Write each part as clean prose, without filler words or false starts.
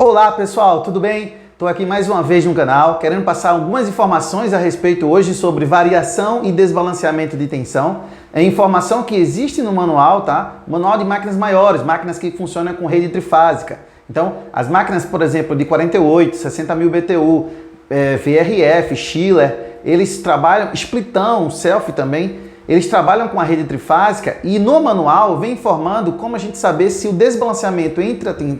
Olá pessoal, tudo bem? Estou aqui mais uma vez no canal, querendo passar algumas informações a respeito hoje sobre variação e desbalanceamento de tensão. É informação que existe no manual, tá? Manual de máquinas maiores, máquinas que funcionam com rede trifásica. Então, as máquinas, por exemplo, de 48, 60.000 BTU, VRF, Schiller, eles trabalham, splitão, selfie também, eles trabalham com a rede trifásica e no manual vem informando como a gente saber se o desbalanceamento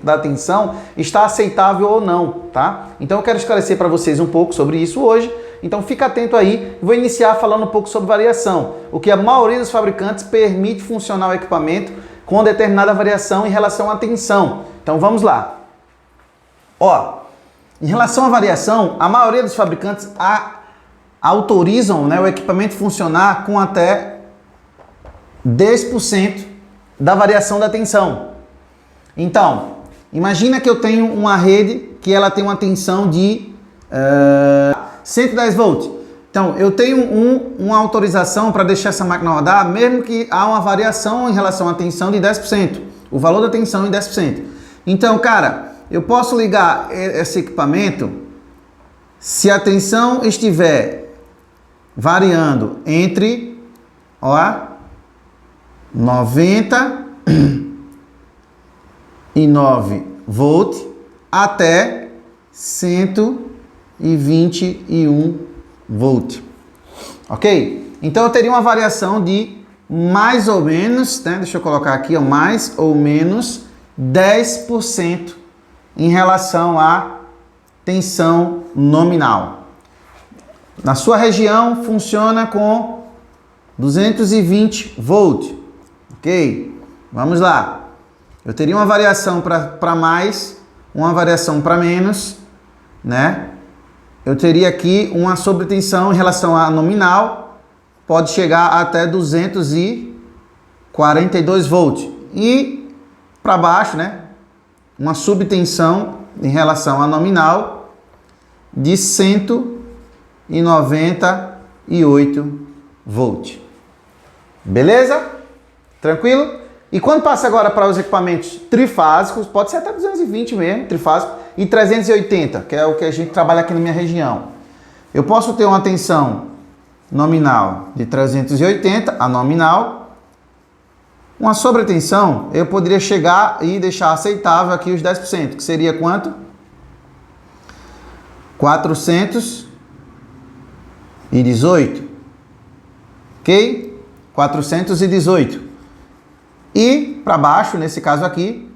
da tensão está aceitável ou não, tá? Então eu quero esclarecer para vocês um pouco sobre isso hoje, então fica atento aí, vou iniciar falando um pouco sobre variação, o que a maioria dos fabricantes permite funcionar o equipamento com determinada variação em relação à tensão. Então vamos lá. Ó, em relação à variação, a maioria dos fabricantes autorizam, né, o equipamento funcionar com até 10% da variação da tensão. Então, imagina que eu tenho uma rede que ela tem uma tensão de 110 volts. Então, eu tenho uma autorização para deixar essa máquina rodar, mesmo que há uma variação em relação à tensão de 10%. O valor da tensão em 10%. Então, cara, eu posso ligar esse equipamento se a tensão estiver variando entre 99 volts até 121 volts. Ok? Então eu teria uma variação de mais ou menos, né? Deixa eu colocar aqui, ó, mais ou menos 10% em relação à tensão nominal. Na sua região funciona com 220 volts, ok? Vamos lá. Eu teria uma variação para mais, uma variação para menos, né? Eu teria aqui uma sobretensão em relação à nominal, pode chegar até 242 volts. E para baixo, né? Uma subtensão em relação à nominal de 198 volts. Beleza? Tranquilo? E quando passa agora para os equipamentos trifásicos, pode ser até 220 mesmo, trifásico, e 380, que é o que a gente trabalha aqui na minha região. Eu posso ter uma tensão nominal de 380, a nominal. Uma sobretensão, eu poderia chegar e deixar aceitável aqui os 10%, que seria quanto? 418, ok? 418. E para baixo, nesse caso aqui,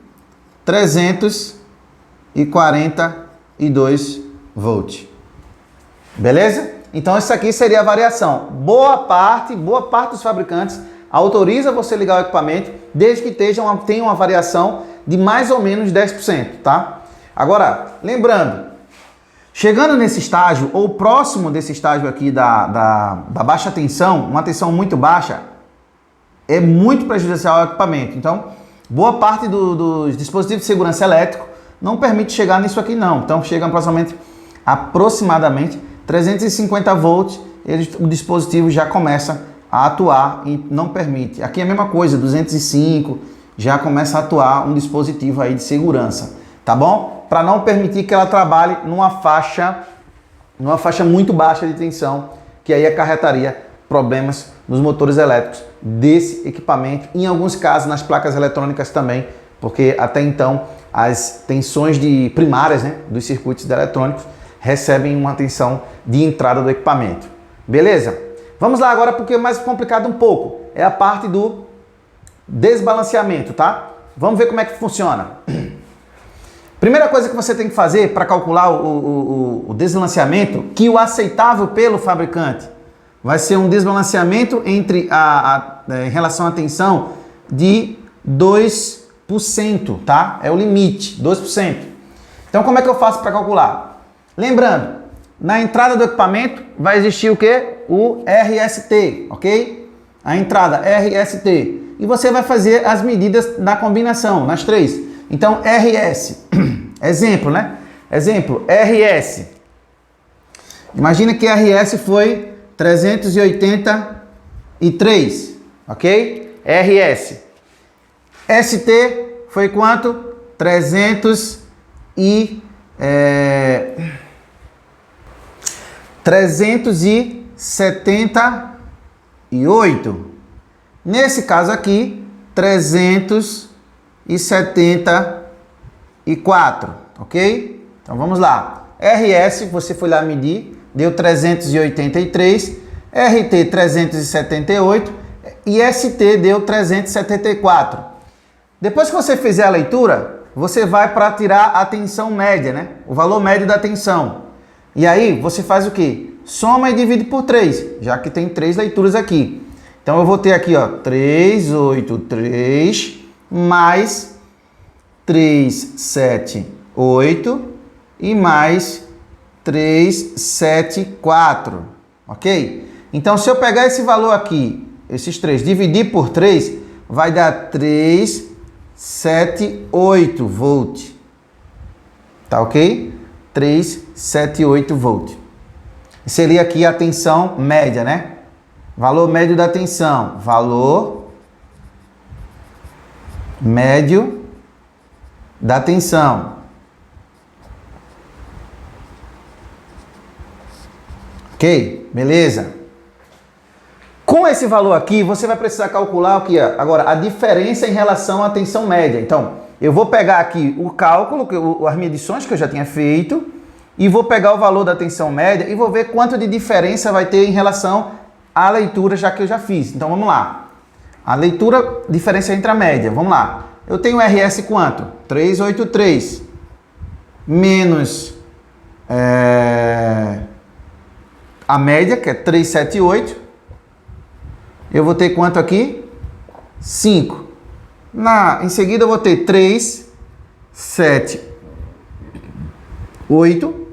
342 volts. Beleza? Então isso aqui seria a variação. Boa parte dos fabricantes autoriza você ligar o equipamento desde que tenha uma variação de mais ou menos 10%, tá? Agora, lembrando, chegando nesse estágio, ou próximo desse estágio aqui da baixa tensão, uma tensão muito baixa, é muito prejudicial ao equipamento. Então, boa parte dos dispositivos de segurança elétrico não permite chegar nisso aqui não. Então, chega aproximadamente 350 volts, o dispositivo já começa a atuar e não permite. Aqui é a mesma coisa, 205, já começa a atuar um dispositivo aí de segurança, tá bom? Para não permitir que ela trabalhe numa faixa muito baixa de tensão, que aí acarretaria problemas nos motores elétricos desse equipamento, em alguns casos nas placas eletrônicas também, porque até então as tensões primárias, né, dos circuitos eletrônicos recebem uma tensão de entrada do equipamento. Beleza? Vamos lá agora porque é mais complicado um pouco, é a parte do desbalanceamento, tá? Vamos ver como é que funciona. Primeira coisa que você tem que fazer para calcular o desbalanceamento, que o aceitável pelo fabricante vai ser um desbalanceamento entre em relação à tensão de 2%, tá? É o limite, 2%. Então como é que eu faço para calcular? Lembrando, na entrada do equipamento vai existir o quê? O RST, ok? A entrada RST. E você vai fazer as medidas da combinação, nas três. Então, RS, exemplo, né? Exemplo, RS. Imagina que RS foi 383, ok? RS. ST foi quanto? 300 378. Nesse caso aqui, 374, ok? Então vamos lá. RS, você foi lá medir, deu 383, RT 378 e ST deu 374. Depois que você fizer a leitura, você vai para tirar a tensão média, né? O valor médio da tensão. E aí você faz o quê? Soma e divide por 3, já que tem 3 leituras aqui. Então eu vou ter aqui, ó, 383 mais 378 e mais 374, ok? Então se eu pegar esse valor aqui, esses 3, dividir por 3, vai dar 378 volt, tá ok? 378 volt. Seria aqui a tensão média, né? Valor médio da tensão. Valor médio da tensão. Ok? Beleza? Com esse valor aqui, você vai precisar calcular o que é? Agora, a diferença em relação à tensão média. Então, eu vou pegar aqui o cálculo, as medições que eu já tinha feito, e vou pegar o valor da tensão média e vou ver quanto de diferença vai ter em relação à leitura, já que eu já fiz. Então, vamos lá. A leitura, diferença entre a média. Vamos lá. Eu tenho RS quanto? 383 menos a média, que é 378. Eu vou ter quanto aqui? 5. Em seguida, eu vou ter 3, 7, 8.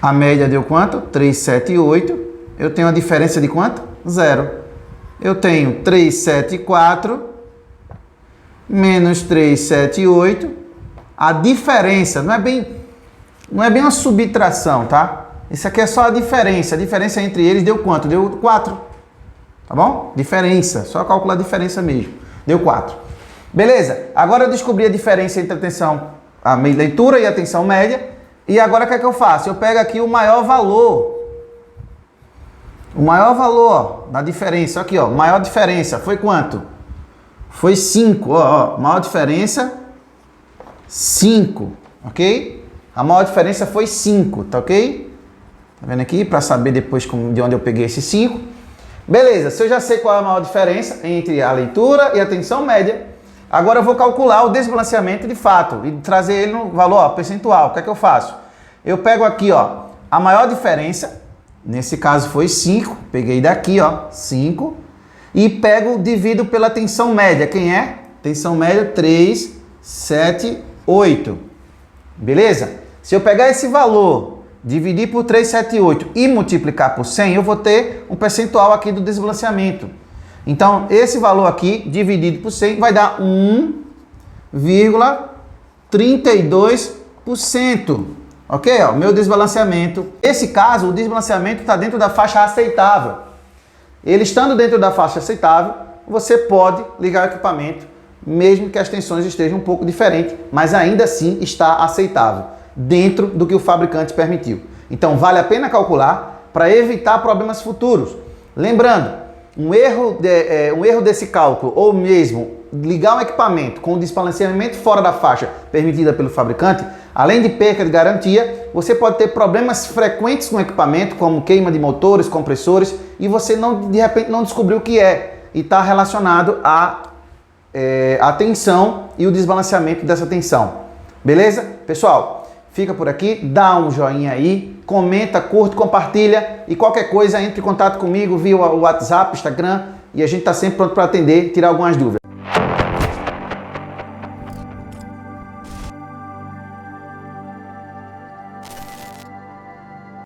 A média deu quanto? 378. Eu tenho a diferença de quanto? 0. Eu tenho 374 menos 378. A diferença não é bem uma subtração, tá? Isso aqui é só a diferença. A diferença entre eles deu quanto? Deu 4. Tá bom? Diferença. Só calcular a diferença mesmo. Deu 4. Beleza? Agora eu descobri a diferença entre a tensão, a leitura e a tensão média. E agora o que é que eu faço? Eu pego aqui o maior valor. O maior valor da diferença. Aqui, ó. Maior diferença. Foi quanto? Foi 5. Ó, maior diferença, 5. Ok? A maior diferença foi 5. Tá ok? Tá vendo aqui? Para saber depois de onde eu peguei esse 5. Beleza. Se eu já sei qual é a maior diferença entre a leitura e a tensão média, agora eu vou calcular o desbalanceamento de fato e trazer ele no valor, ó, percentual. O que é que eu faço? Eu pego aqui, ó, a maior diferença, nesse caso foi 5, peguei daqui, ó, 5, e divido pela tensão média. Quem é? Tensão média 3, 7, 8. Beleza? Se eu pegar esse valor, dividir por 378 e multiplicar por 100, eu vou ter um percentual aqui do desbalanceamento. Então, esse valor aqui, dividido por 100, vai dar 1,32%. Ok? Ó, meu desbalanceamento. Nesse caso, o desbalanceamento está dentro da faixa aceitável. Ele estando dentro da faixa aceitável, você pode ligar o equipamento, mesmo que as tensões estejam um pouco diferentes, mas ainda assim está aceitável, dentro do que o fabricante permitiu. Então, vale a pena calcular para evitar problemas futuros. Lembrando, um erro desse cálculo, ou mesmo ligar um equipamento com o desbalanceamento fora da faixa permitida pelo fabricante, além de perca de garantia, você pode ter problemas frequentes no equipamento, como queima de motores, compressores, e você de repente não descobriu o que é, e está relacionado à tensão e o desbalanceamento dessa tensão. Beleza? Pessoal, fica por aqui, dá um joinha aí, comenta, curte, compartilha e qualquer coisa entre em contato comigo via o WhatsApp, Instagram, e a gente está sempre pronto para atender, tirar algumas dúvidas.